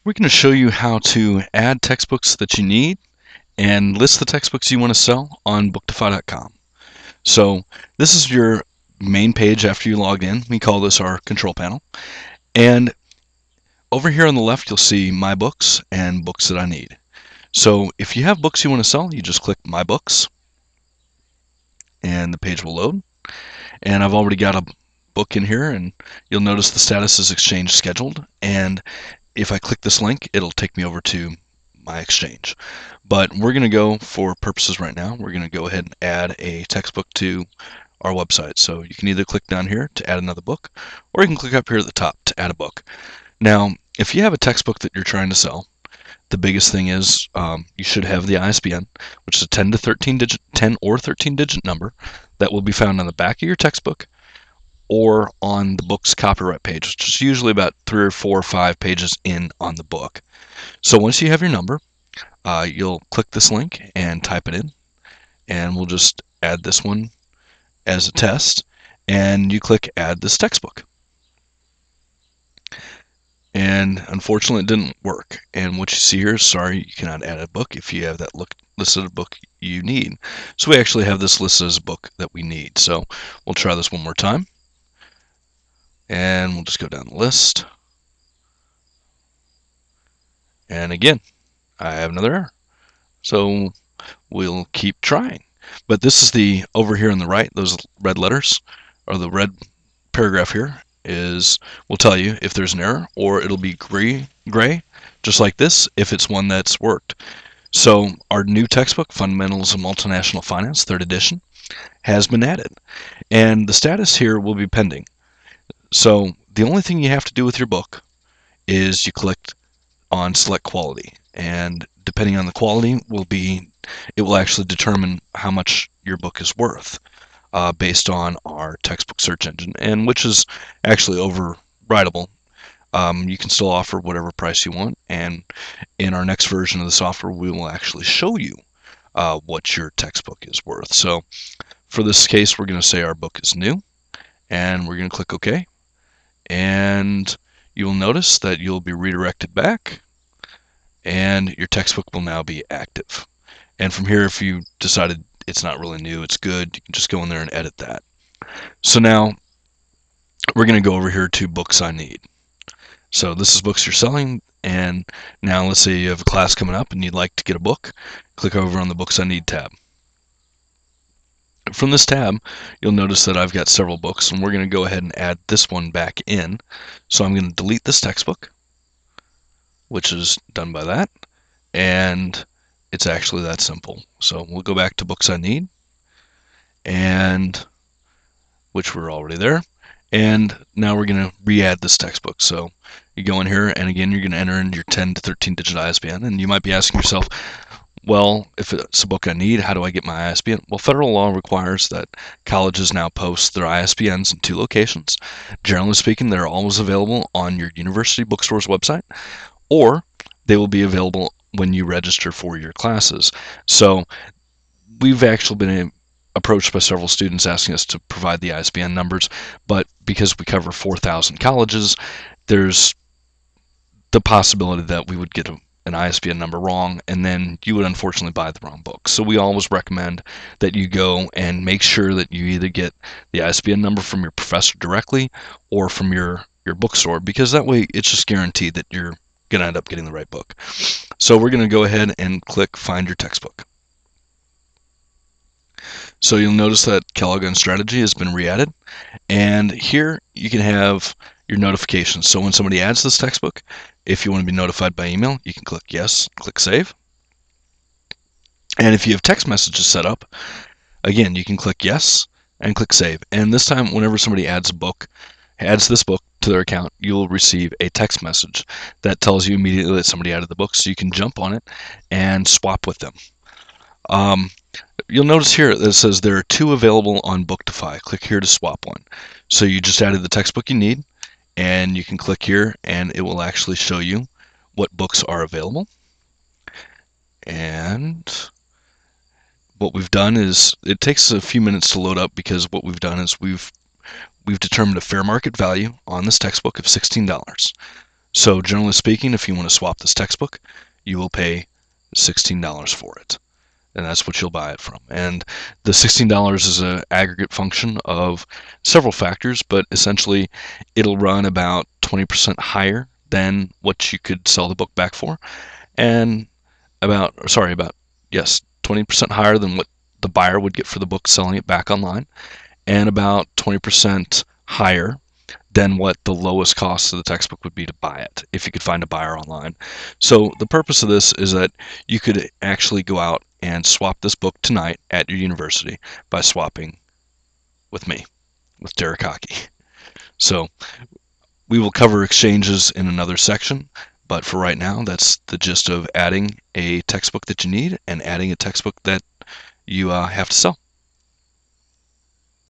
We're going to show you how to add textbooks that you need and list the textbooks you want to sell on BookDefy.com. So this is your main page after you logged in. We call this our control panel. And over here on the left, you'll see My Books and Books That I Need. So if you have books you want to sell, you just click My Books and the page will load. And I've already got a book in here, and you'll notice the status is exchange scheduled. And if I click this link, it'll take me over to my exchange. But we're going to go, for purposes right now, we're going to go ahead and add a textbook to our website. So you can either click down here to add another book, or you can click up here at the top to add a book. Now, if you have a textbook that you're trying to sell, the biggest thing is you should have the ISBN, which is a 10 or 13 digit number that will be found on the back of your textbook or on the book's copyright page, which is usually about 3 or 4 or 5 pages in on the book. So once you have your number, you'll click this link and type it in, and we'll just add this one as a test, and you click Add This Textbook. And unfortunately it didn't work, and what you see here is sorry you cannot add a book if you have that listed a book you need. So we actually have this listed as a book that we need. So we'll try this one more time, and we'll just go down the list, and again I have another error. So we'll keep trying. But this is the, over here on the right, those red letters, or the red paragraph here, will tell you if there's an error, or it'll be gray, just like this, if it's one that's worked. So our new textbook, Fundamentals of Multinational Finance, 3rd edition, has been added. And the status here will be pending. So the only thing you have to do with your book is you click on Select Quality. And depending on the quality, it will actually determine how much your book is worth. Based on our textbook search engine, and which is actually overridable. You can still offer whatever price you want, and in our next version of the software we will actually show you what your textbook is worth. So for this case, we're going to say our book is new, and we're going to click OK, and you will notice that you'll be redirected back, and your textbook will now be active. And from here, if you decided it's not really new, it's good, you can just go in there and edit that. So now we're going to go over here to Books I Need. So this is books you're selling, and now let's say you have a class coming up and you'd like to get a book. Click over on the Books I Need tab. From this tab, you'll notice that I've got several books, and we're going to go ahead and add this one back in. So I'm going to delete this textbook, which is done by that, and it's actually that simple. So we'll go back to Books I Need, and which were already there, and now we're going to re-add this textbook. So you go in here, and again you're going to enter in your 10 to 13 digit ISBN, and you might be asking yourself, well, if it's a book I need, how do I get my ISBN? Well, federal law requires that colleges now post their ISBNs in 2 locations. Generally speaking, they're always available on your university bookstore's website, or they will be available when you register for your classes. So we've actually been approached by several students asking us to provide the ISBN numbers, but because we cover 4,000 colleges, there's the possibility that we would get an ISBN number wrong, and then you would unfortunately buy the wrong book. So we always recommend that you go and make sure that you either get the ISBN number from your professor directly or from your bookstore, because that way it's just guaranteed that you're going to end up getting the right book. So we're going to go ahead and click Find Your Textbook. So you'll notice that Kellogg on Strategy has been re-added, and here you can have your notifications. So when somebody adds this textbook, if you want to be notified by email, you can click Yes, click Save. And if you have text messages set up, again, you can click Yes and click Save. And this time, whenever somebody adds this book to their account, you'll receive a text message that tells you immediately that somebody added the book, so you can jump on it and swap with them. You'll notice here that it says there are 2 available on BookDefy. Click here to swap one. So you just added the textbook you need, and you can click here and it will actually show you what books are available. And what we've done is, it takes a few minutes to load up, because what we've done is we've determined a fair market value on this textbook of $16. So generally speaking, if you want to swap this textbook, you will pay $16 for it. And that's what you'll buy it from. And the $16 is an aggregate function of several factors, but essentially it'll run about 20% higher than what you could sell the book back for, and yes, 20% higher than what the buyer would get for the book selling it back online, and about 20% higher than what the lowest cost of the textbook would be to buy it if you could find a buyer online. So the purpose of this is that you could actually go out and swap this book tonight at your university by swapping with me, with Derek Hockey. So we will cover exchanges in another section, but for right now, that's the gist of adding a textbook that you need and adding a textbook that you have to sell.